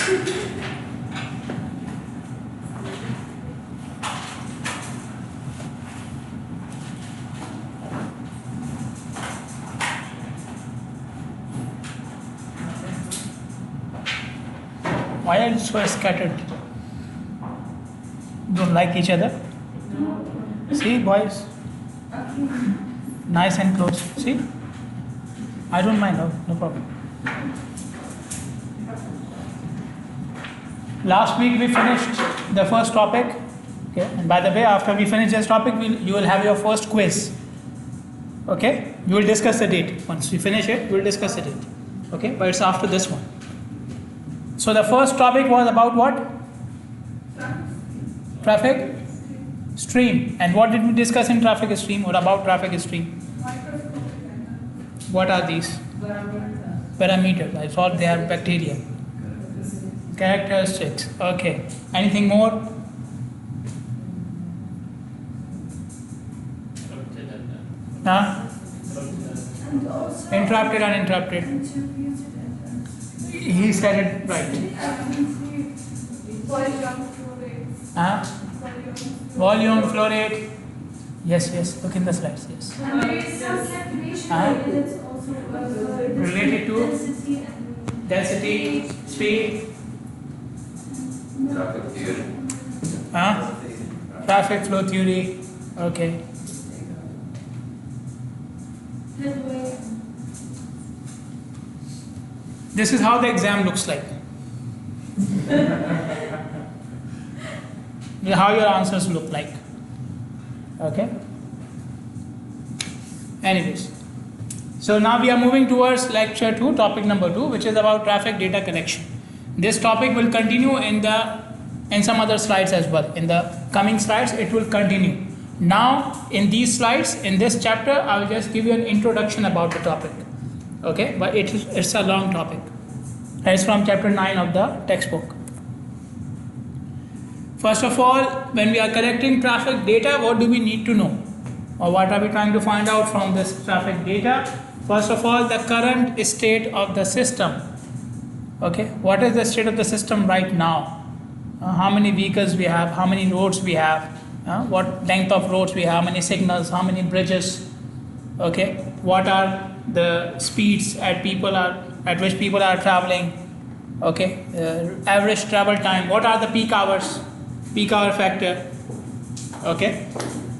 Why are you so scattered? Don't like each other? See, boys? Nice and close. See? I don't mind, no problem. Last week we finished the first topic. Okay, and by the way, after we finish this topic, you will have your first quiz. Okay, we will discuss the date. Once we finish it, we will discuss the date. Okay, but it's after this one. So the first topic was about what? Traffic stream. And what did we discuss in traffic stream or about traffic stream? What are these? Parameters. I thought they are bacteria. Characteristics. Okay. Anything more? Huh? Interrupted, uninterrupted. He said it right. Huh? Volume, flow rate. Yes. Look in the slides. Yes. Related to density, speed. Traffic theory. Traffic flow theory. Okay. This is how the exam looks like. How your answers look like. Okay. Anyways. So now we are moving towards lecture 2, topic number 2, which is about traffic data collection. This topic will continue in some other slides as well. In the coming slides, it will continue. Now, in these slides, in this chapter, I will just give you an introduction about the topic. Okay, but it's a long topic. And it's from chapter 9 of the textbook. First of all, when we are collecting traffic data, what do we need to know? Or what are we trying to find out from this traffic data? First of all, the current state of the system. Okay, what is the state of the system right now? How many vehicles we have, how many roads we have, what length of roads we have, how many signals, how many bridges, okay, what are the speeds at which people are traveling, okay, average travel time, what are the peak hours, peak hour factor, okay,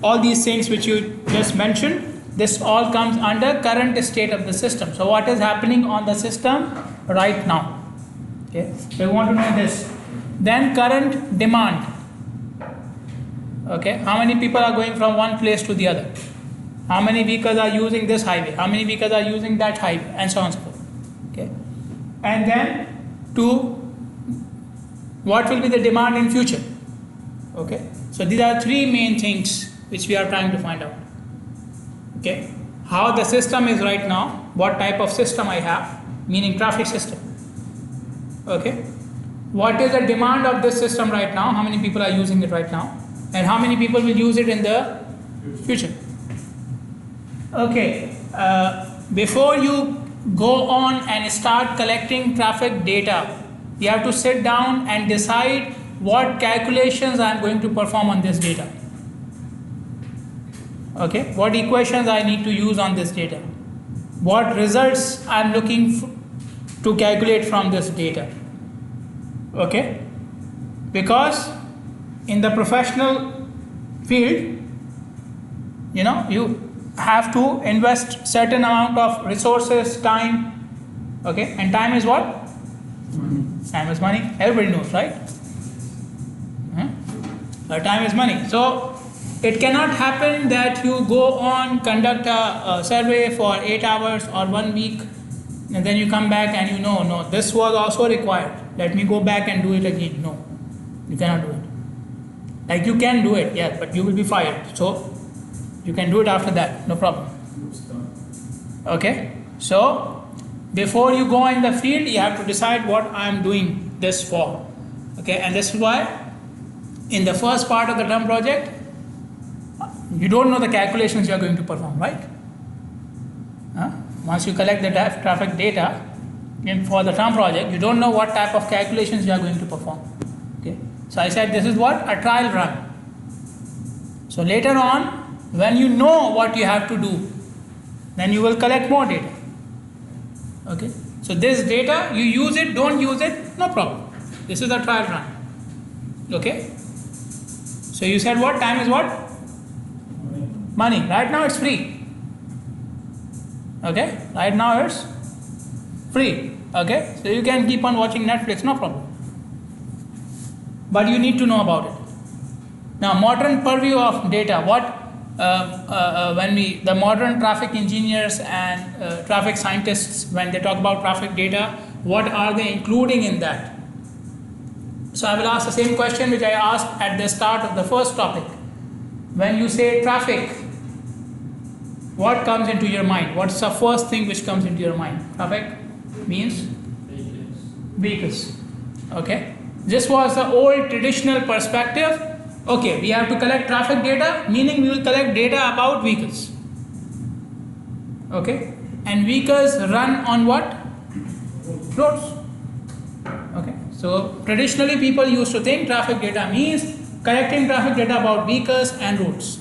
all these things which you just mentioned, this all comes under current state of the system. So what is happening on the system right now? Okay, we want to know this. Then current demand. Okay, how many people are going from one place to the other? How many vehicles are using this highway? How many vehicles are using that highway? And so on and so forth. Okay, and then what will be the demand in future? Okay, so these are three main things which we are trying to find out. Okay, how the system is right now, what type of system I have, meaning traffic system. Okay, what is the demand of this system right now, how many people are using it right now, and how many people will use it in the future. Okay, before you go on and start collecting traffic data, you have to sit down and decide what calculations I am going to perform on this data. Okay, what equations I need to use on this data, what results I am looking to calculate from this data. Okay, because in the professional field, you have to invest certain amount of resources, time. Okay, and time is what? Money. Time is money. Everybody knows, right? Time is money. So it cannot happen that you go on, conduct a survey for 8 hours or 1 week, and then you come back and no, this was also required. Let me go back and do it again. No, you cannot do it. Like you can do it, yeah, but you will be fired. So you can do it after that, no problem. Okay, so before you go in the field, you have to decide what I am doing this for. Okay, and this is why in the first part of the term project, you don't know the calculations you are going to perform, right? Once you collect the traffic data, for the term project, you don't know what type of calculations you are going to perform. Okay, so I said this is what a trial run. So later on, when you know what you have to do, then you will collect more data. Okay, so this data, you use it, don't use it, no problem. This is a trial run. Okay, so you said what time is what? Money. Right now it's free. Okay, right now it's free. Okay, so you can keep on watching Netflix, no problem. But you need to know about it. Now, modern purview of data. What the modern traffic engineers and traffic scientists, when they talk about traffic data, what are they including in that? So I will ask the same question which I asked at the start of the first topic. When you say traffic, what comes into your mind? What's the first thing which comes into your mind? Traffic means vehicles. Okay, this was the old traditional perspective. Okay, we have to collect traffic data, meaning we will collect data about vehicles. Okay, and vehicles run on what? Roads. Okay, so traditionally people used to think traffic data means collecting traffic data about vehicles and roads.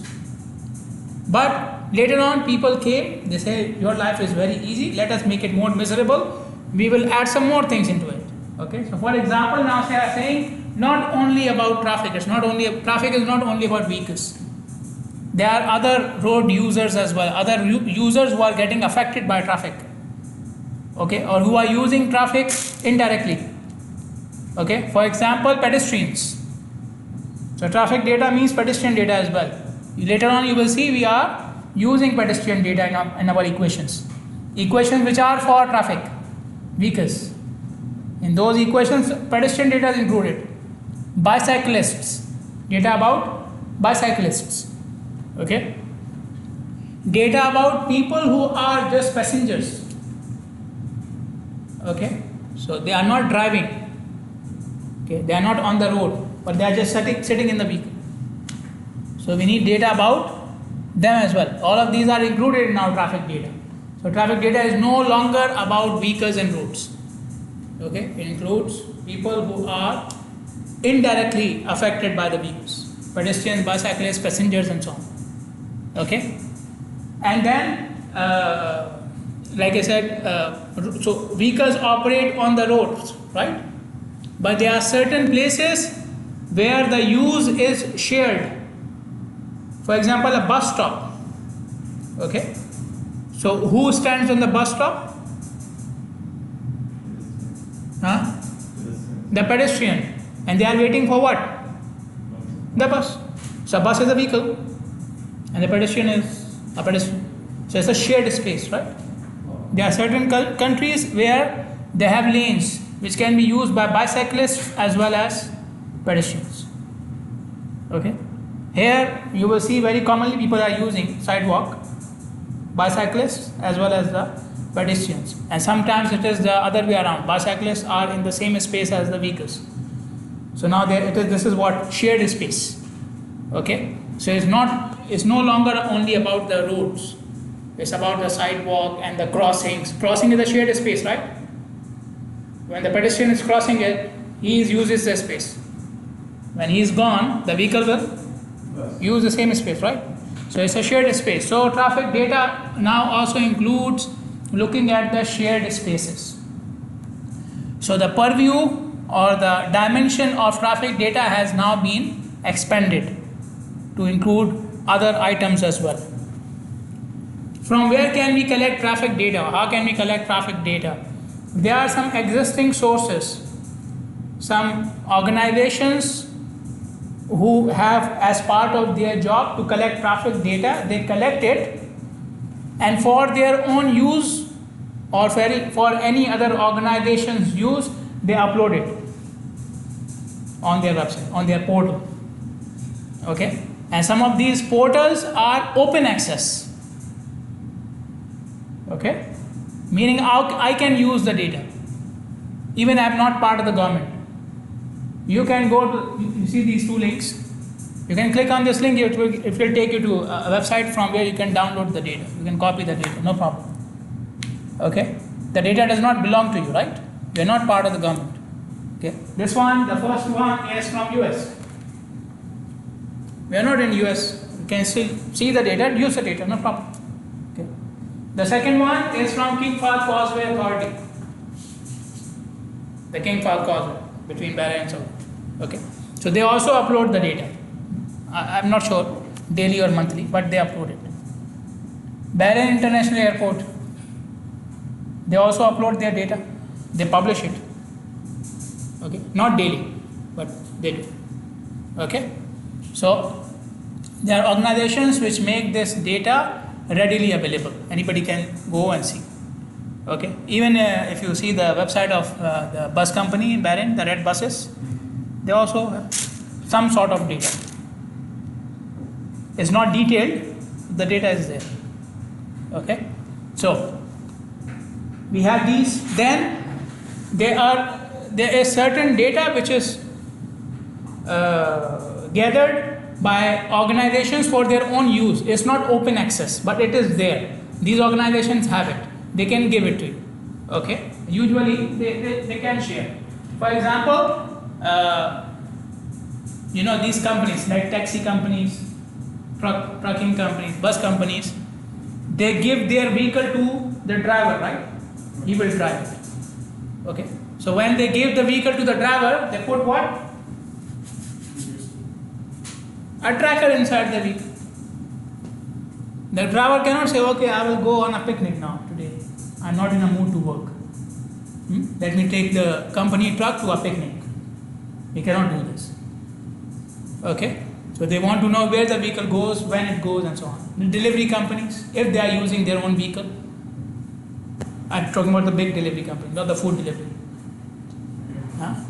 But later on people came, they say your life is very easy, let us make it more miserable, we will add some more things into it. Okay, so for example, now they are saying not only about traffic, traffic is not only about vehicles. There are other road users as well, other users who are getting affected by traffic. Okay, or who are using traffic indirectly. Okay, for example, pedestrians. So traffic data means pedestrian data as well. Later on you will see we are using pedestrian data in our equations which are for traffic, vehicles. In those equations, pedestrian data is included. Bicyclists, data about bicyclists. Okay, data about people who are just passengers. Okay, so they are not driving. Okay, they are not on the road, but they are just sitting in the vehicle. So we need data about them as well. All of these are included in our traffic data. So traffic data is no longer about vehicles and roads. Okay, it includes people who are indirectly affected by the vehicles, pedestrians, bicyclists, passengers, and so on. Okay, and then like I said, so vehicles operate on the roads, right? But there are certain places where the use is shared. For example, a bus stop. Okay, so who stands on the bus stop? The pedestrian. And they are waiting for what? The bus. So bus is a vehicle and the pedestrian is a pedestrian. So it's a shared space, right? There are certain countries where they have lanes which can be used by bicyclists as well as pedestrians. Okay. Here you will see very commonly people are using sidewalk, bicyclists as well as the pedestrians. And sometimes it is the other way around. Bicyclists are in the same space as the vehicles. So now this is what shared space. Okay, so it's no longer only about the roads. It's about the sidewalk and the crossings. Crossing is a shared space, right? When the pedestrian is crossing it, he uses the space. When he is gone, the vehicle will use the same space, right? So it's a shared space. So traffic data now also includes looking at the shared spaces. So the purview or the dimension of traffic data has now been expanded to include other items as well. From where can we collect traffic data? How can we collect traffic data? There are some existing sources, some organizations who have as part of their job to collect traffic data, they collect it and for their own use or for any other organization's use, they upload it on their website, on their portal. Okay, and some of these portals are open access. Okay, meaning I can use the data even I am not part of the government. You can go to, you see these two links, you can click on this link, it will take you to a website from where you can download the data, you can copy the data, no problem. Okay, The data does not belong to you, right? You are not part of the government. Okay. This one, the first one is from US. We are not in US. You can still see the data, use the data, no problem. Okay. The second one is from King Fahd Causeway Authority. The King Fahd Causeway between Bahrain and Saudi. Okay. So they also upload the data. I'm not sure daily or monthly, but they upload it. Bahrain International Airport. They also upload their data. They publish it. Okay. Not daily, but they do. Okay. So there are organizations which make this data readily available. Anybody can go and see. Okay. Even if you see the website of the bus company in Bahrain, the red buses, they also have some sort of data. It's not detailed, the data is there. Okay. So we have these. Then there is certain data which is gathered by organizations for their own use. It's not open access, but it is there. These organizations have it. They can give it to you. Okay. Usually they can share. For example, these companies like taxi companies, trucking companies, bus companies, they give their vehicle to the driver, right? He will drive it. Okay. So when they give the vehicle to the driver, they put what? A tracker inside the vehicle. The driver cannot say, okay, I will go on a picnic now today. I'm not in a mood to work. Let me take the company truck to a picnic. He cannot do this. Okay. So they want to know where the vehicle goes, when it goes, and so on. The delivery companies, if they are using their own vehicle, I'm talking about the big delivery company, not the food delivery.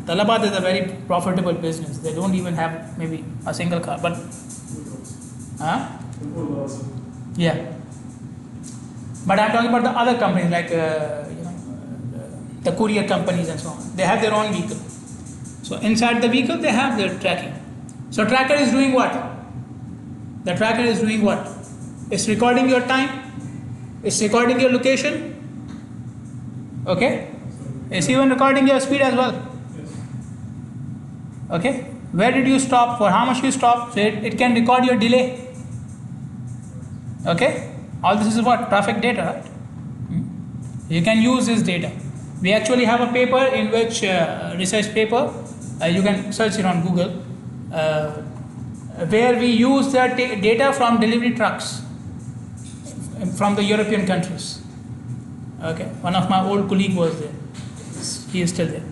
Talabat is a very profitable business. They don't even have maybe a single car, but yeah. But I'm talking about the other companies like the courier companies and so on. They have their own vehicle. So inside the vehicle they have their tracking. So tracker is doing what? The tracker is doing what? It's recording your time. It's recording your location. Okay. It's even recording your speed as well. Okay. Where did you stop? For how much you stopped? So it can record your delay. Okay. All this is what? Traffic data, right? You can use this data. We actually have a paper in which research paper. You can search it on Google. Where we use the data from delivery trucks from the European countries. Okay, one of my old colleague was there. He is still there.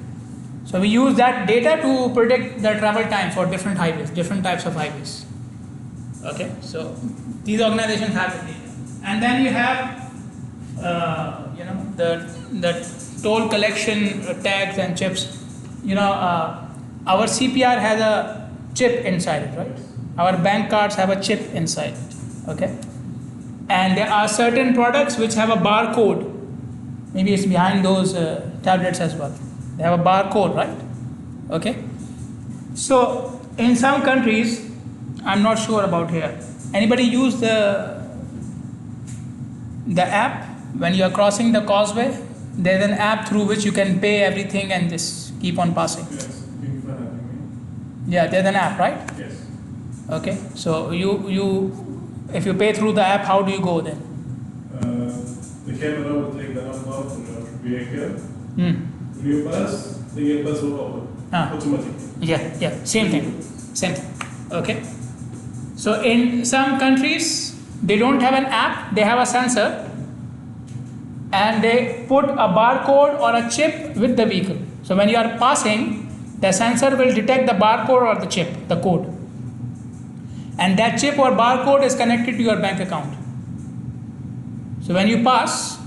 So we use that data to predict the travel time for different highways, different types of highways. Okay, so these organizations have the data, and then you have the toll collection tags and chips. Our CPR has a chip inside it, right? Our bank cards have a chip inside it, okay? And there are certain products which have a barcode. Maybe it's behind those tablets as well. They have a barcode, right? Okay? So in some countries, I'm not sure about here. Anybody use the app when you are crossing the causeway? There's an app through which you can pay everything and just keep on passing. Yes. Yeah, there's an app, right? Yes. Okay. So if you pay through the app, how do you go then? The camera will take the number from your vehicle. When you pass, the bus will open automatically. Yeah, same thing. Okay. So in some countries, they don't have an app, they have a sensor, and they put a barcode or a chip with the vehicle. So when you are passing, the sensor will detect the barcode or the chip, the code. And that chip or barcode is connected to your bank account. So when you pass,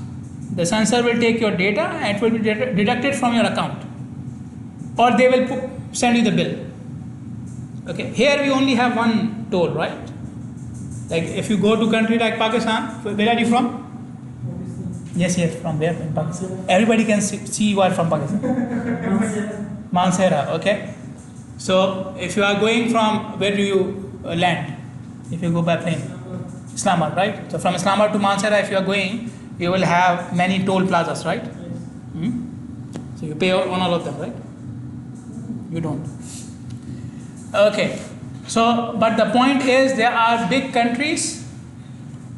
the sensor will take your data and it will be deducted from your account. Or they will send you the bill. Okay, here we only have one toll, right? Like if you go to country like Pakistan, where are you from? Yes, from where in Pakistan? Everybody can see you are from Pakistan. Mansehra, okay. So if you are going from, where do you land? If you go by plane? Islamabad, right? So from Islamabad to Mansehra, if you are going, you will have many toll plazas, right? pay on all of them, right? You don't. Okay. So, but the point is, there are big countries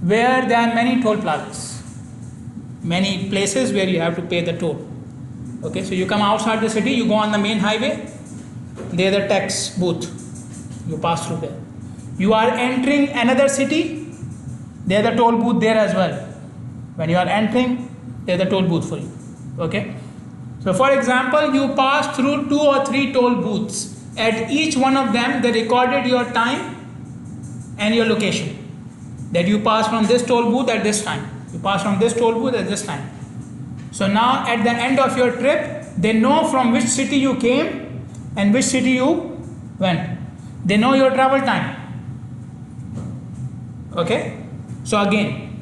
where there are many toll plazas, many places where you have to pay the toll. Okay, so you come outside the city, you go on the main highway, there's a tax booth, you pass through there. You are entering another city, there's a toll booth there as well. When you are entering, there's a toll booth for you. Okay, so for example, you pass through 2 or 3 toll booths. At each one of them, they recorded your time and your location. That you pass from this toll booth at this time. You pass from this toll booth at this time. So now at the end of your trip, they know from which city you came and which city you went. They know your travel time. Okay? So again,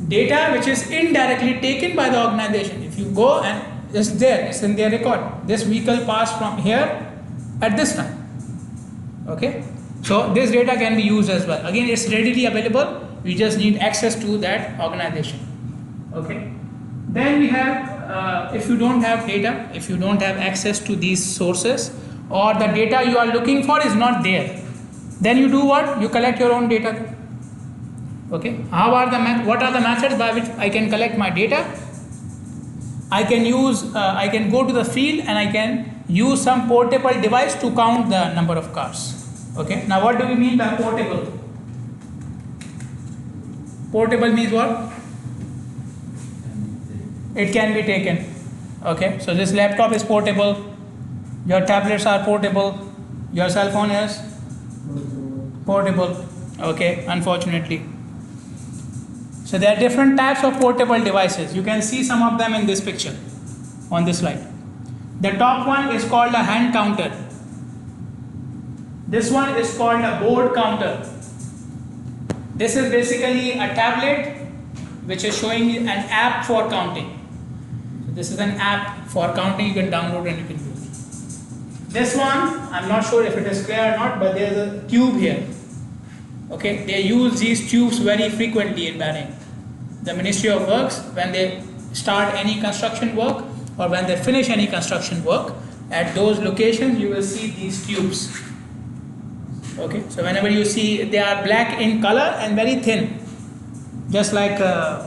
data which is indirectly taken by the organization. If you go and it's there, it's in their record. This vehicle passed from here at this time. Okay? So this data can be used as well. Again, it's readily available. We just need access to that organization. Okay? Then we have, if you don't have data, if you don't have access to these sources, or the data you are looking for is not there, then you do what? You collect your own data. Okay? What are the methods by which I can collect my data? I can go to the field and I can use some portable device to count the number of cars. Okay? Now what do we mean by portable? Portable means what? It can be taken. Okay, so this laptop is portable, your tablets are portable, your cell phone is portable. Okay, unfortunately. So there are different types of portable devices. You can see some of them in this picture on this slide. The top one is called a hand counter. This one is called a board counter. This is basically a tablet which is showing an app for counting. So this is an app for counting, you can download and you can use. This one, I'm not sure if it is clear or not, but there's a tube here. Okay, they use these tubes very frequently in Bahrain. The Ministry of Works, when they start any construction work or when they finish any construction work, at those locations you will see these tubes. Okay, so whenever you see, they are black in color and very thin, just like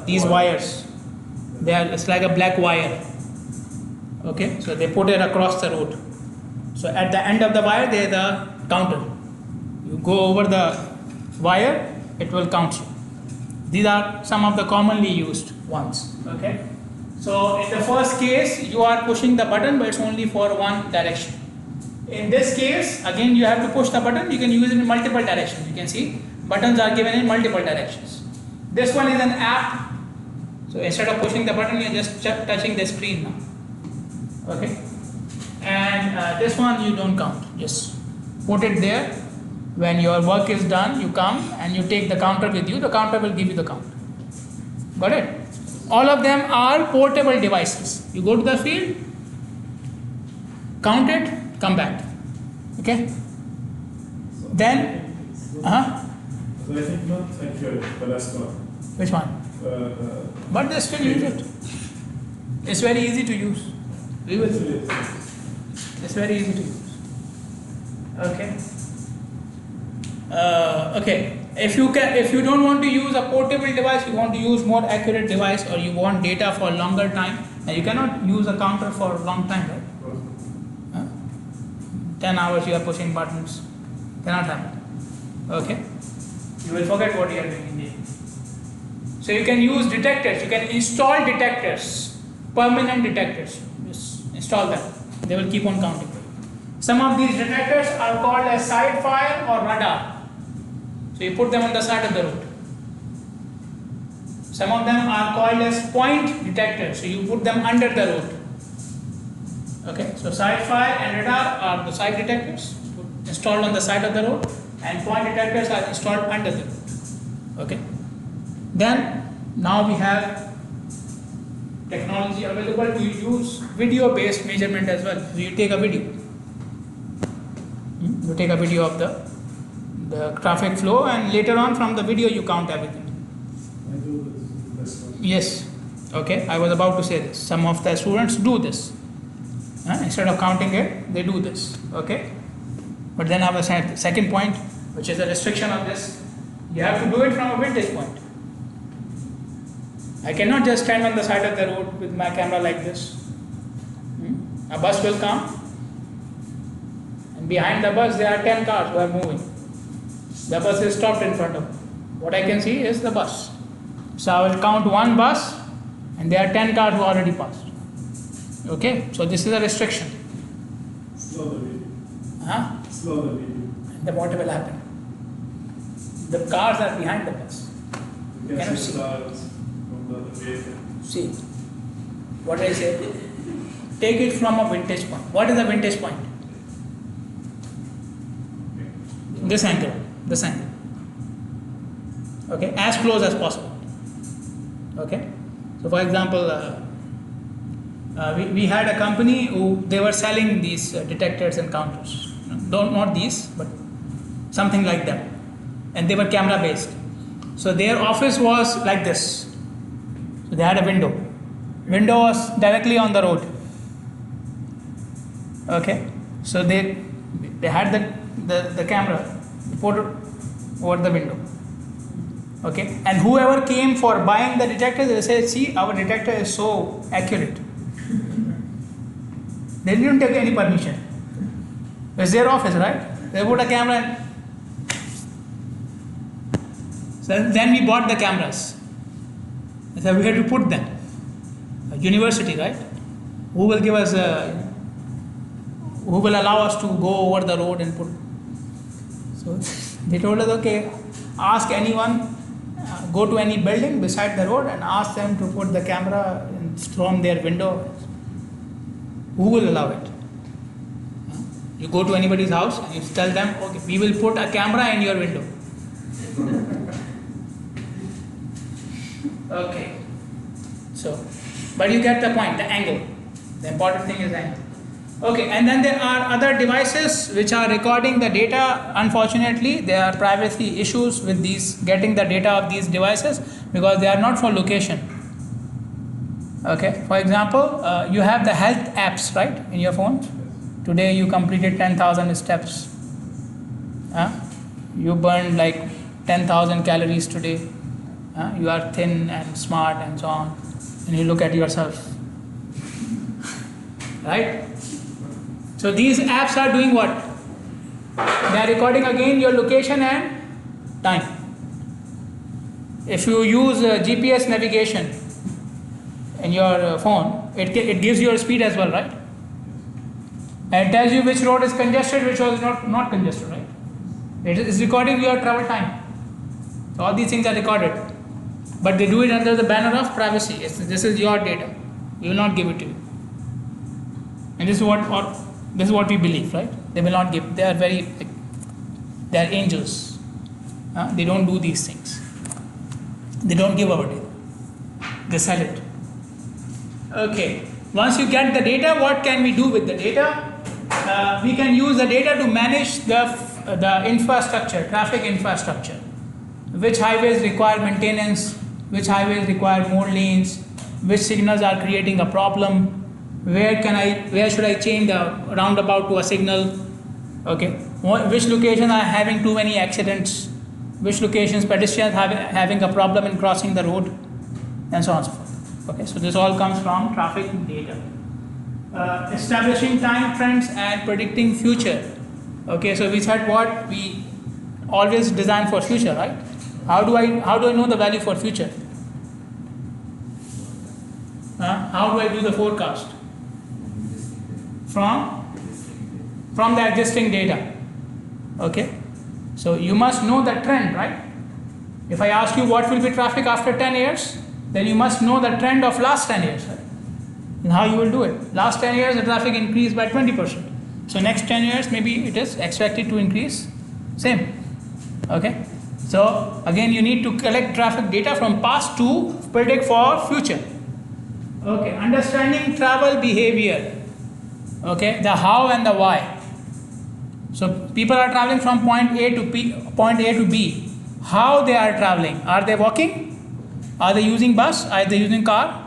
these wires. It's like a black wire. Okay, so they put it across the road. So at the end of the wire, there is a counter. You go over the wire, it will count you. These are some of the commonly used ones. Okay, so in the first case, you are pushing the button, but it's only for one direction. In this case, again, you have to push the button. You can use it in multiple directions. You can see buttons are given in multiple directions. This one is an app. So instead of pushing the button, you're just touching the screen now. Okay. And this one you don't count. Just put it there. When your work is done, you come and you take the counter with you. The counter will give you the count. Got it? All of them are portable devices. You go to the field, count it, come back. Okay? Then, I think not accurate, the last one. Which one? But they still use it. It's very easy to use. It's very easy to use. Okay. Okay. If you don't want to use a portable device, you want to use more accurate device, or you want data for longer time, and you cannot use a counter for a long time, right? 10 hours you are pushing buttons. Cannot happen. Okay. You will forget what you are doing in the day. So you can use detectors. You can install detectors, permanent detectors. Just install them. They will keep on counting. Some of these detectors are called as side fire or radar. So you put them on the side of the road. Some of them are called as point detectors. So you put them under the road. Okay. So side fire and radar are the side detectors installed on the side of the road, and point detectors are installed under the road. Okay. Then now we have technology available to use video-based measurement as well. So you take a video. You take a video of the traffic flow, and later on from the video you count everything. I do this one. Yes. Okay. I was about to say this. Some of the students do this. Instead of counting it, they do this. Okay. But then I have a second point, which is a restriction of this. You have to do it from a vantage point. I cannot just stand on the side of the road with my camera like this. A bus will come, and behind the bus there are 10 cars who are moving. The bus is stopped in front of me. What I can see is the bus. So I will count one bus, and there are 10 cars who already passed. Okay, so this is a restriction. Slow the video. Slow the video. Then what will happen? The cars are behind the bus. You Cannot can see. see stars from the other vehicle. See, what I say? Take it from a vantage point. What is the vantage point? This angle. This angle. Okay, as close as possible. Okay, so for example, we had a company who they were selling these detectors and counters. Not these, but something like that, and they were camera based. So their office was like this. So they had a window. Window was directly on the road. Okay, so they had the camera put over the window. Okay, and whoever came for buying the detector, they said, see, our detector is so accurate. They didn't take any permission. It's their office, right? They put a camera and so then we bought the cameras. So we had to put them. A university, right? Who will give us who will allow us to go over the road and put. So they told us, okay, ask anyone, go to any building beside the road and ask them to put the camera from their window. Who will allow it? You go to anybody's house and you tell them, okay, we will put a camera in your window. Okay. So, but you get the point, the angle. The important thing is angle. Okay, and then there are other devices which are recording the data. Unfortunately, there are privacy issues with these, getting the data of these devices because they are not for location. Okay, for example, you have the health apps, right, in your phone. Today you completed 10,000 steps. You burned like 10,000 calories today. You are thin and smart and so on. And you look at yourself. Right? So these apps are doing what? They are recording again your location and time. If you use GPS navigation in your phone, it gives you your speed as well, right? And tells you which road is congested, which was not congested, right? It is recording your travel time. So all these things are recorded. But they do it under the banner of privacy. This is your data. We will not give it to you. And this is what we believe, right? They will not give. They are angels. They don't do these things. They don't give our data. They sell it. Okay. Once you get the data, what can we do with the data? We can use the data to manage the infrastructure, traffic infrastructure. Which highways require maintenance? Which highways require more lanes? Which signals are creating a problem? Where should I change the roundabout to a signal? Okay. Which locations are having too many accidents? Which locations pedestrians having a problem in crossing the road? And so on and so forth. Okay. So this all comes from traffic data. Establishing time trends and predicting future. Okay. So we said what we always design for future, right? How do I know the value for future? How do I do the forecast? From the existing data. Okay. So you must know the trend, right? If I ask you what will be traffic after 10 years, then you must know the trend of last 10 years. Right? And how you will do it. Last 10 years the traffic increased by 20%. So next 10 years maybe it is expected to increase same. Okay. So again you need to collect traffic data from past to predict for future. Okay. Understanding travel behavior. Okay, the how and the why. So people are traveling from point A to B. How they are traveling? Are they walking? Are they using bus? Are they using car?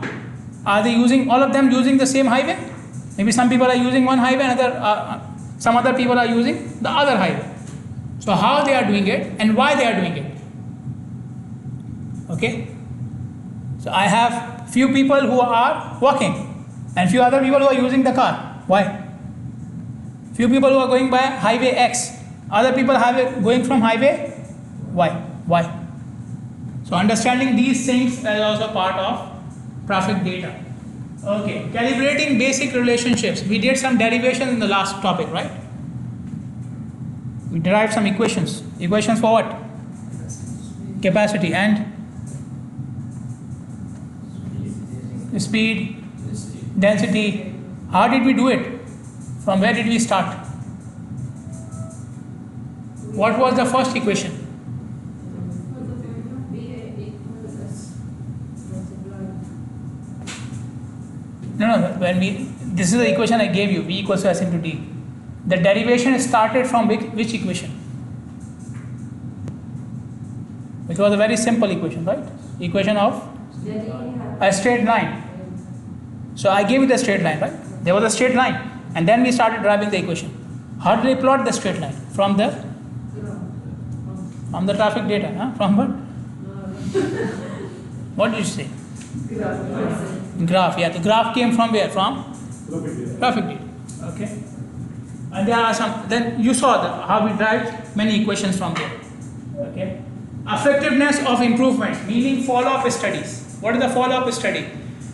Are they using all of them using the same highway? Maybe some people are using one highway, some other people are using the other highway. So how they are doing it and why they are doing it. Okay. So I have few people who are walking and few other people who are using the car. Why? Few people who are going by highway X, other people going from highway Y. Why? So understanding these things is also part of traffic data. Okay, calibrating basic relationships. We did some derivations in the last topic, right? We derived some equations. Equations for what? Capacity and speed, density. How did we do it? From where did we start? What was the first equation? No, this is the equation I gave you, V equals to S into D. The derivation started from which equation? It was a very simple equation, right? Equation of a straight line. So I gave you the straight line, right? There was a straight line, and then we started driving the equation. How did we plot the straight line? From the traffic data, huh? From what? What did you say? Graph, yeah. The graph came from where? From traffic data. Okay. And there are some. Then you saw how we derived many equations from there. Okay. Effectiveness of improvement, meaning follow-up studies. What is the follow-up study?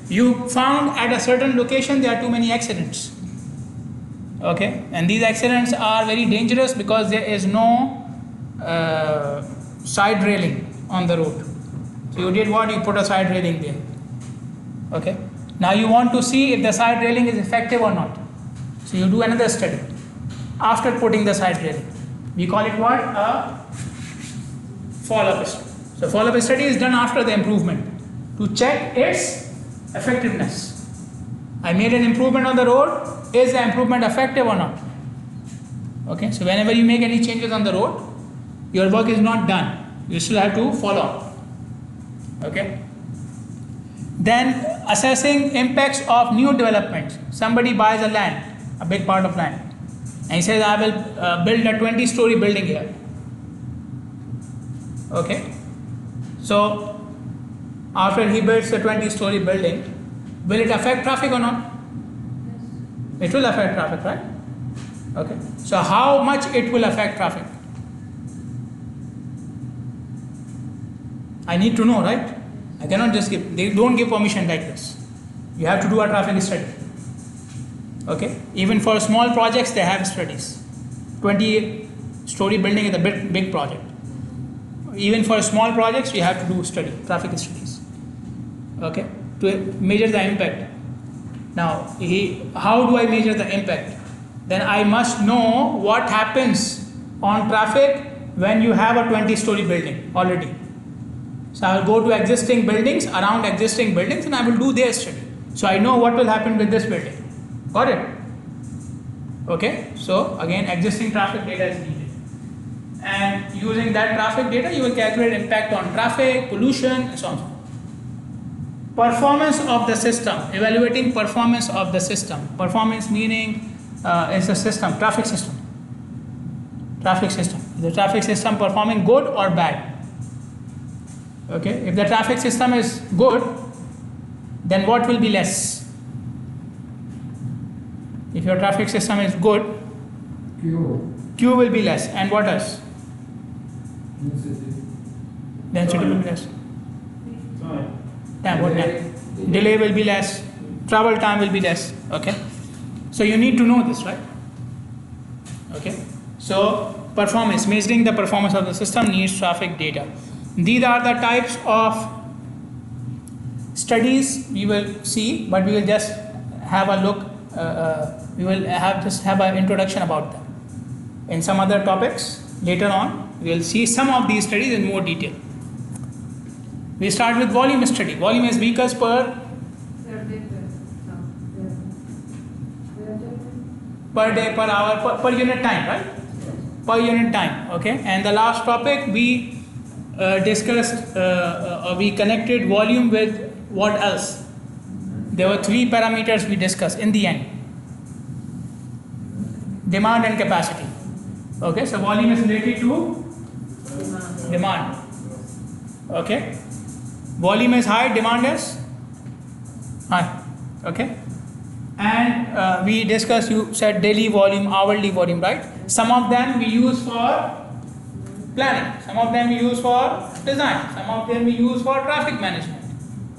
You found at a certain location there are too many accidents. Okay, and these accidents are very dangerous because there is no side railing on the road. So you did what? You put a side railing there. Okay. Now you want to see if the side railing is effective or not. So you do another study after putting the side railing. We call it what? A follow-up study. So follow-up study is done after the improvement to check its effectiveness. I made an improvement on the road. Is the improvement effective or not? Okay. So whenever you make any changes on the road, your work is not done. You still have to follow up. Okay. Then assessing impacts of new developments. Somebody buys a land, a big part of land, and he says, I will build a 20-story building here. Okay. So after he builds a 20-story building, will it affect traffic or not? It will affect traffic, right? Okay. So how much it will affect traffic? I need to know, right? I cannot just give, they don't give permission like this. You have to do a traffic study. Okay. Even for small projects, they have studies. 20-story building is a big project. Even for small projects, we have to do traffic studies. Okay. To measure the impact. Now, how do I measure the impact? Then I must know what happens on traffic when you have a 20-story building already. So I will go to existing buildings, around existing buildings, and I will do their study. So I know what will happen with this building. Got it? Okay. So again, existing traffic data is needed. And using that traffic data, you will calculate impact on traffic, pollution, and so on. Performance of the system, evaluating performance of the system. Performance meaning is the system, traffic system. Traffic system. Is the traffic system performing good or bad? Okay, if the traffic system is good, then what will be less? If your traffic system is good, Q will be less. And what else? Density will be less. Time, what time? Delay will be less. Travel time will be less. Okay. So you need to know this, right? Okay. So performance, measuring the performance of the system needs traffic data. These are the types of studies we will see, but we will just have a look. We will just have an introduction about them. In some other topics later on, we will see some of these studies in more detail. We start with volume study. Volume is vehicles per day, per hour, per unit time, right? Per unit time. Okay. And the last topic we discussed, we connected volume with what else? There were 3 parameters we discussed in the end. demand and capacity. Okay, so volume is related to demand. Okay, volume is high, demand is high. Okay, and we discussed, you said daily volume, hourly volume, right? Some of them we use for planning, some of them we use for design, some of them we use for traffic management,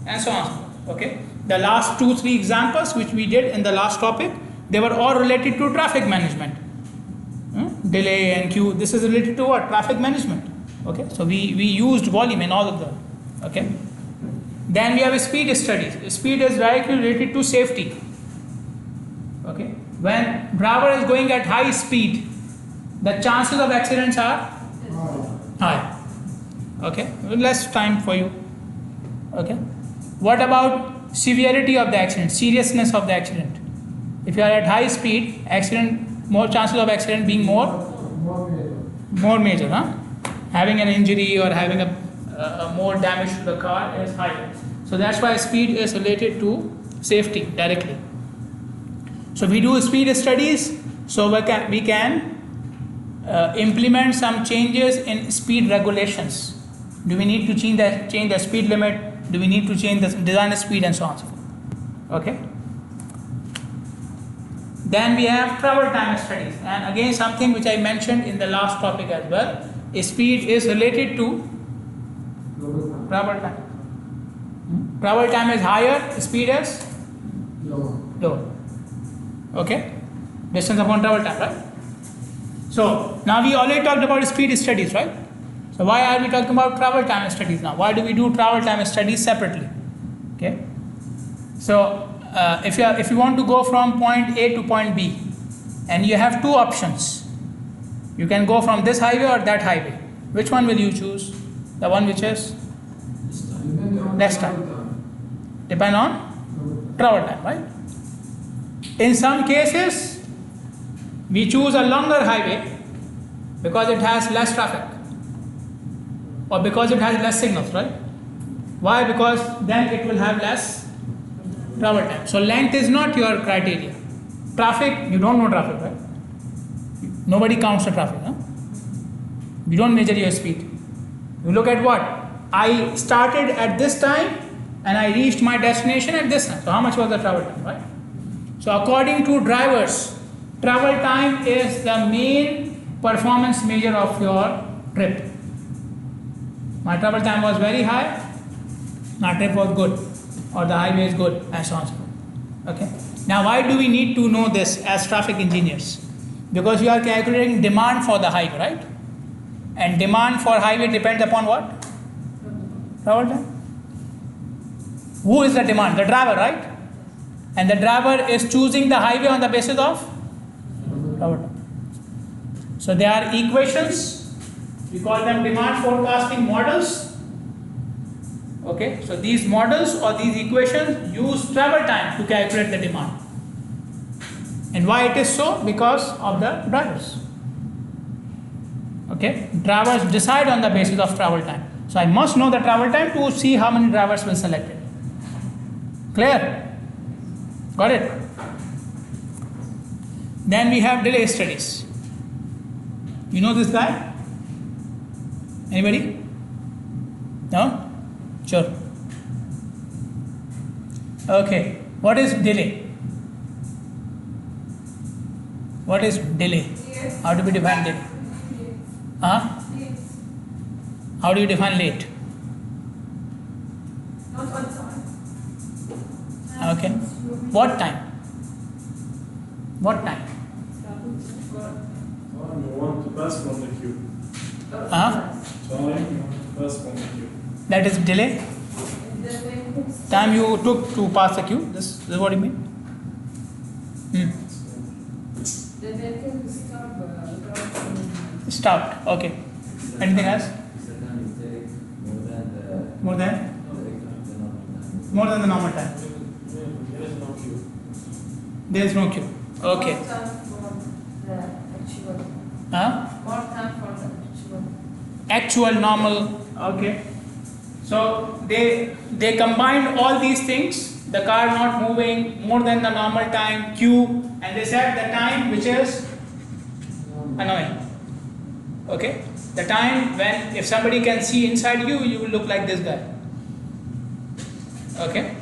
and so on. Okay, the last 2-3 examples which we did in the last topic, they were all related to traffic management. Delay and queue, this is related to what? Traffic management. Okay, so we used volume in all of them. Okay, then we have speed studies. Speed is directly related to safety. Okay, when driver is going at high speed, the chances of accidents are high. Okay, less time for you. Okay, what about severity of the accident, seriousness of the accident? If you are at high speed, accident, more chances of accident being more major, huh? Having an injury or having a more damage to the car is higher. So that's why speed is related to safety directly. So we do speed studies, so we can implement some changes in speed regulations. Do we need to change the speed limit? Do we need to change the design speed and so on and so forth? Okay. Then we have travel time studies, and again something which I mentioned in the last topic as well. Speed is related to travel time. Travel time is higher, speed is lower. Okay, distance upon travel time, right? So now we already talked about speed studies, right? So why are we talking about travel time studies now? Why do we do travel time studies separately? Okay, so if you want to go from point A to point B, and you have two options, you can go from this highway or that highway. Which one will you choose? The one which is less time. Depend on travel time, right? In some cases, we choose a longer highway because it has less traffic, or because it has less signals, right? Why? Because then it will have less travel time. So length is not your criteria. Traffic, you don't know traffic, right? Nobody counts the traffic. Huh? You don't measure your speed. You look at what? I started at this time and I reached my destination at this time. So how much was the travel time, right? So according to drivers, travel time is the main performance measure of your trip. My travel time was very high, my trip was good, or the highway is good, and so on and so forth. Okay. Now why do we need to know this as traffic engineers? Because you are calculating demand for the highway, right? And demand for highway depends upon what? Travel time. Who is the demand? The driver, right? And the driver is choosing the highway on the basis of travel time. So there are equations, we call them demand forecasting models. Okay, so these models or these equations use travel time to calculate the demand. And why it is so? Because of the drivers. Okay, drivers decide on the basis of travel time. So I must know the travel time to see how many drivers will select it. Clear? Got it? Then we have delay studies. You know this guy? Anybody? No? Sure. Okay. What is delay? What is delay? How do we define delay? Huh? How do you define late? Not on time. Okay. What time? What time? Time you want to pass from the queue. Huh? Time you want to pass from the queue. That is delay. Time you took to pass the queue. This is what you mean? The vehicle will stop without Stopped. Okay. Anything else? More than? More than the normal time. There is no queue. There is no queue. Okay. More time for the actual. Huh? More time for the actual. Actual, normal. Okay. So they combined all these things, the car not moving more than the normal time, queue, and they said the time which is annoying. Okay, the time when if somebody can see inside you, you will look like this guy. Okay,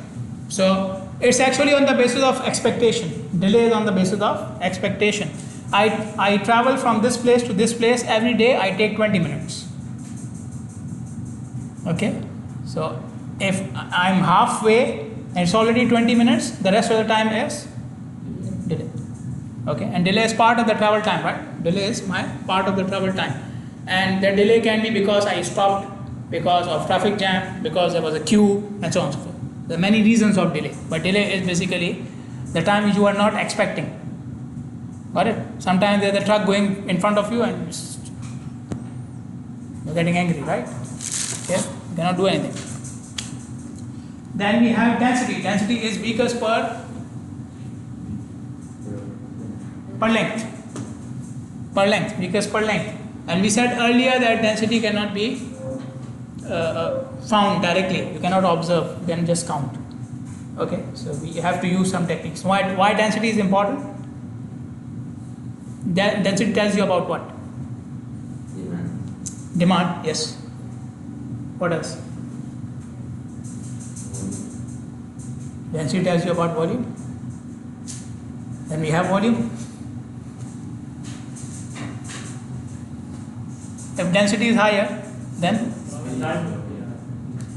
so it's actually on the basis of expectation. Delay is on the basis of expectation. I travel from this place to this place every day. I take 20 minutes. Okay, so if I'm halfway and it's already 20 minutes, the rest of the time is delay. Okay, and delay is part of the travel time, right? Delay is my part of the travel time, and the delay can be because I stopped, because of traffic jam, because there was a queue, and so on and so forth. There are many reasons of delay, but delay is basically the time which you are not expecting. Got it? Sometimes there's a truck going in front of you and you're getting angry, right? Okay, you cannot do anything. Then we have density. Density is vehicles per length. Vehicles per length. And we said earlier that density cannot be found directly. You cannot observe. You can just count. Okay, so we have to use some techniques. Why density is important? Density tells you about what? Demand, yes. What else? Density tells you about volume. Then we have volume. If density is higher, then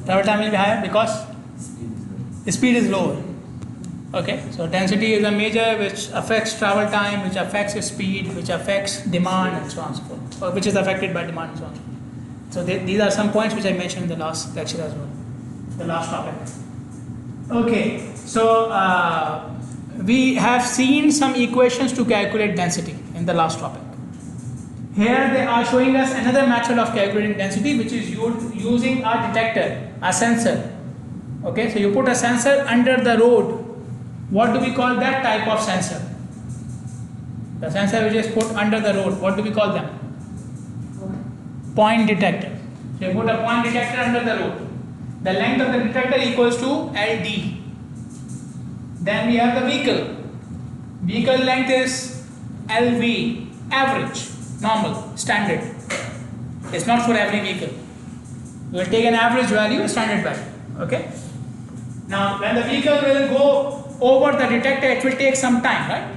travel time will be higher because speed is lower. Okay, so density is a measure which affects travel time, which affects speed, which affects demand, and so on and so forth, or which is affected by demand and so on. So these are some points which I mentioned in the last lecture as well, the last topic. Okay, so we have seen some equations to calculate density in the last topic. Here they are showing us another method of calculating density, which is using a detector, a sensor. Okay, so you put a sensor under the road. What do we call that type of sensor? The sensor which is put under the road, what do we call them? Point detector. So you put a point detector under the road. The length of the detector equals to LD. Then we have the vehicle. Vehicle length is LV, average, normal, standard. It's not for every vehicle. We will take an average value, a standard value. Okay. Now, when the vehicle will go over the detector, it will take some time, right?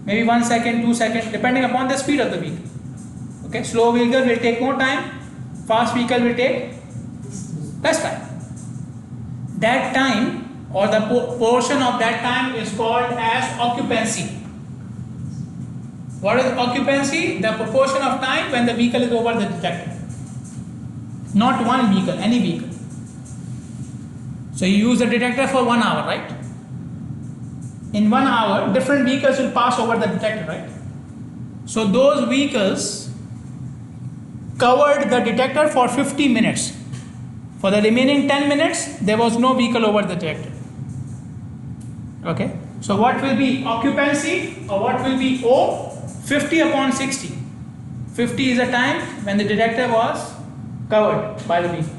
Maybe 1 second, 2 seconds, depending upon the speed of the vehicle. Okay, slow vehicle will take more time, fast vehicle will take less time. That time or the portion of that time is called as occupancy. What is occupancy? The proportion of time when the vehicle is over the detector. Not one vehicle, any vehicle. So you use the detector for 1 hour, right? In 1 hour, different vehicles will pass over the detector, right? So those vehicles covered the detector for 50 minutes. For the remaining 10 minutes, there was no vehicle over the detector. Okay? So what will be occupancy, or what will be O? 50 upon 60. 50 is the time when the detector was covered by the vehicle,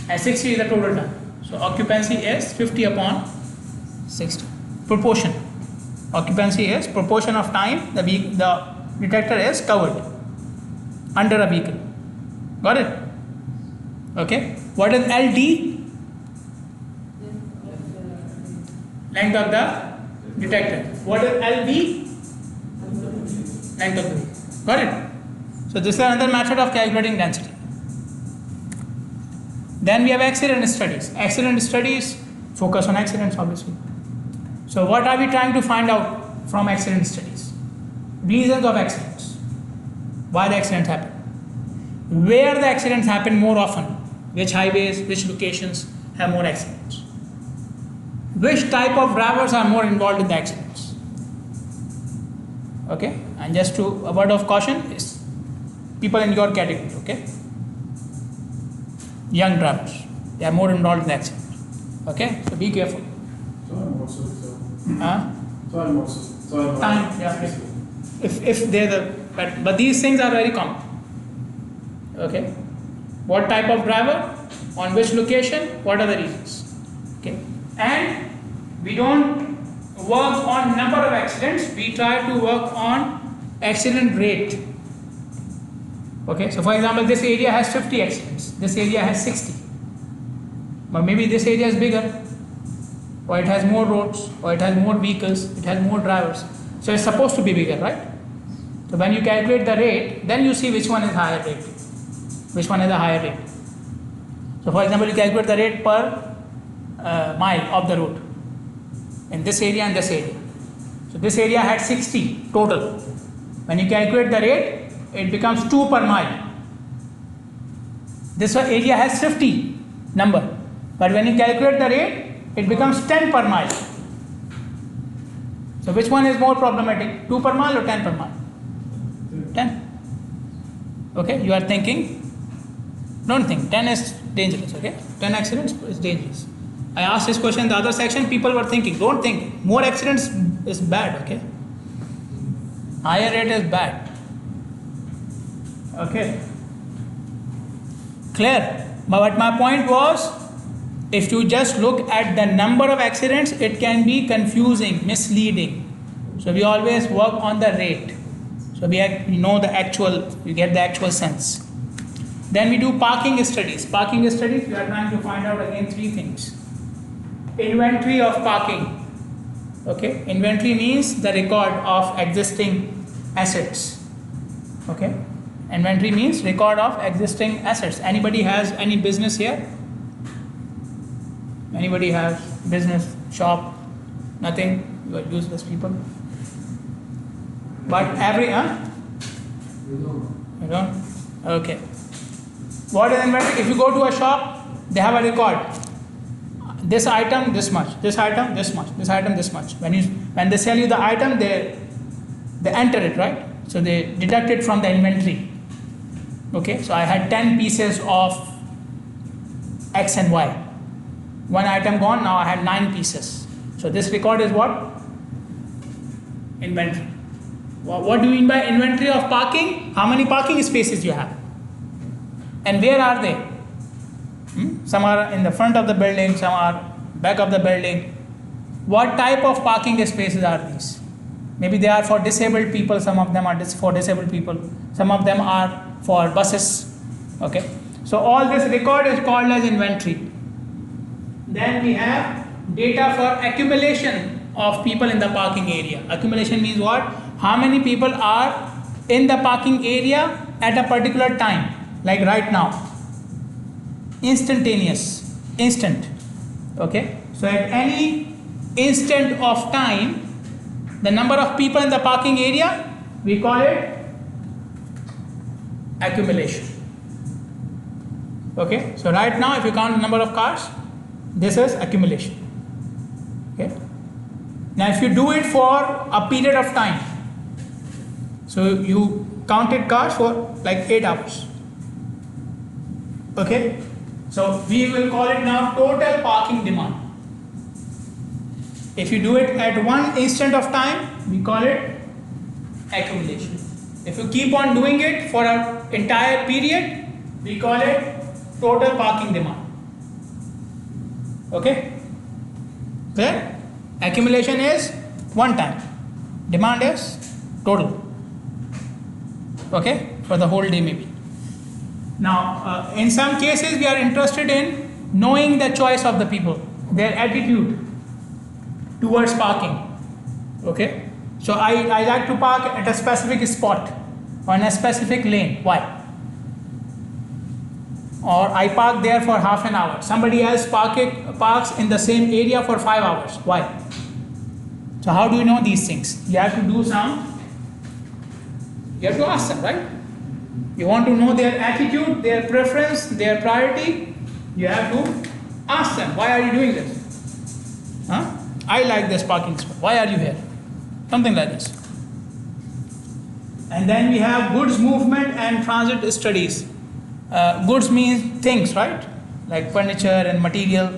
and 60 is the total time. So occupancy is 50 upon 60. Proportion. Occupancy is proportion of time the detector is covered under a vehicle. Got it? Okay. What is LD? Length of the detector. What is LV? Length of the vehicle. Got it? So this is another method of calculating density. Then we have accident studies. Accident studies focus on accidents, obviously. So what are we trying to find out from accident studies? Reasons of accidents. Why the accidents happen. Where the accidents happen more often. Which highways, which locations have more accidents. Which type of drivers are more involved in the accidents. Okay, and just to a word of caution is people in your category, okay? Young drivers, they are more involved in the accident. Okay, so be careful. Time also. Huh? Time also. Time, yeah. If they're the but these things are very common. Okay, what type of driver, on which location, what are the reasons? Okay, and we don't work on number of accidents. We try to work on accident rate. Okay, so for example, this area has 50 accidents, this area has 60. But maybe this area is bigger, or it has more roads, or it has more vehicles, it has more drivers. So it's supposed to be bigger, right? So when you calculate the rate, then you see which one is higher rate, which one is a higher rate. So for example, you calculate the rate per mile of the road in this area and this area. So this area had 60 total. When you calculate the rate, it becomes 2 per mile. This area has 50 number, but when you calculate the rate, it becomes 10 per mile. So which one is more problematic, 2 per mile or 10 per mile? 10. Okay, you are thinking, don't think, 10 is dangerous, okay? 10 accidents is dangerous. I asked this question in the other section, people were thinking, don't think, more accidents is bad, okay? Higher rate is bad. Okay. Clear? But my point was, if you just look at the number of accidents, it can be confusing, misleading. So we always work on the rate. So we know the actual, you get the actual sense. Then we do parking studies. Parking studies, we are trying to find out again 3 things. Inventory of parking. Okay, inventory means the record of existing assets. Okay, inventory means record of existing assets. Anybody has any business here? Anybody has business, shop? Nothing? You are useless people. But every, You don't? Okay. What is inventory? If you go to a shop, they have a record. This item, this much. This item, this much. This item, this much. When they sell you the item, they enter it, right? So they deduct it from the inventory. Okay. So I had 10 pieces of X and Y. One item gone. Now I have 9 pieces. So this record is what? Inventory. What do you mean by inventory of parking? How many parking spaces you have? And where are they? Some are in the front of the building, some are back of the building. What type of parking spaces are these? Maybe they are for disabled people, some of them are for disabled people, some of them are for buses. Okay. So all this record is called as inventory. Then we have data for accumulation of people in the parking area. Accumulation means what? How many people are in the parking area at a particular time, like right now. Instantaneous, instant. Okay. So at any instant of time, the number of people in the parking area, we call it accumulation. Okay. So right now, if you count the number of cars, this is accumulation. Okay. Now if you do it for a period of time, so you counted cars for like 8 hours. Okay. So we will call it now total parking demand. If you do it at one instant of time, we call it accumulation. If you keep on doing it for an entire period, we call it total parking demand. Okay? Clear? Accumulation is one time. Demand is total. Okay? For the whole day maybe. Now, in some cases, we are interested in knowing the choice of the people, their attitude towards parking. Okay? So I like to park at a specific spot or in a specific lane. Why? Or I park there for half an hour. Somebody else parks in the same area for 5 hours. Why? So how do you know these things? You have to do you have to ask them, right? You want to know their attitude, their preference, their priority. You have to ask them, why are you doing this? Huh? I like this parking spot. Why are you here? Something like this. And then we have goods movement and transit studies. Goods means things, right? Like furniture and material.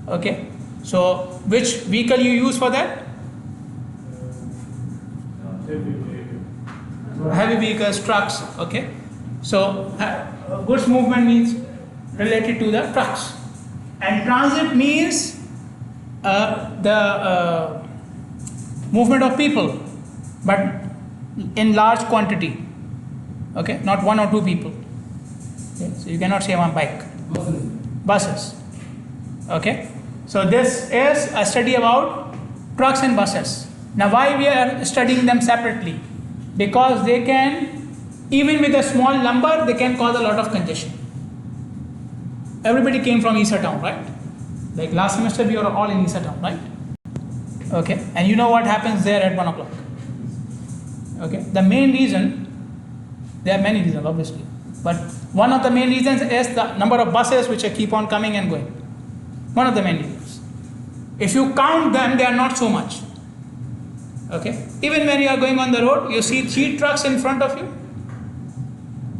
Okay. So which vehicle you use for that? Heavy vehicles, trucks. Okay. So goods movement means related to the trucks. And transit means the movement of people. But in large quantity. Okay, not one or two people. Okay, so you cannot say one bike. Buses. Okay, so this is a study about trucks and buses. Now, why we are studying them separately? Because they can, even with a small number, they can cause a lot of congestion. Everybody came from Isa town, right? Like last semester, we were all in Isa town, right? Okay, and you know what happens there at 1 o'clock. Okay, the main reason, there are many reasons obviously, but one of the main reasons is the number of buses which keep on coming and going. One of the main reasons. If you count them, they are not so much. Okay, even when you are going on the road, you see 3 trucks in front of you,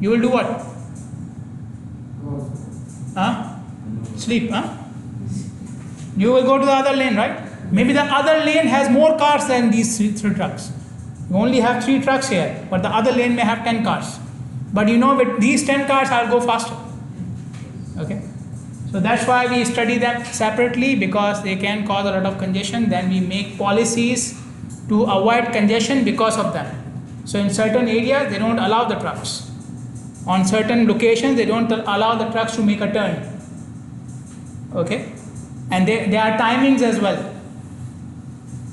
you will do what? Sleep, You will go to the other lane, right? Maybe the other lane has more cars than these three trucks. You only have 3 trucks here, but the other lane may have 10 cars. But you know, with these 10 cars, I'll go faster. Okay? So that's why we study them separately, because they can cause a lot of congestion. Then we make policies to avoid congestion because of them. So in certain areas, they don't allow the trucks. On certain locations, they don't allow the trucks to make a turn. Okay? And there are timings as well.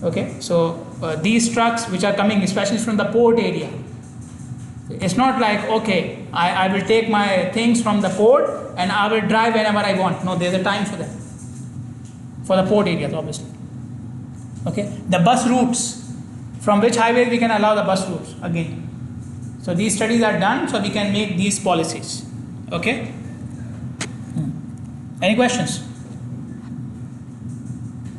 Okay? So these trucks which are coming, especially from the port area, it's not like, okay, I will take my things from the port and I will drive whenever I want. No, there's a time for that. For the port areas, obviously. Okay? The bus routes, from which highways we can allow the bus routes again. So these studies are done, so we can make these policies. Okay? Any questions?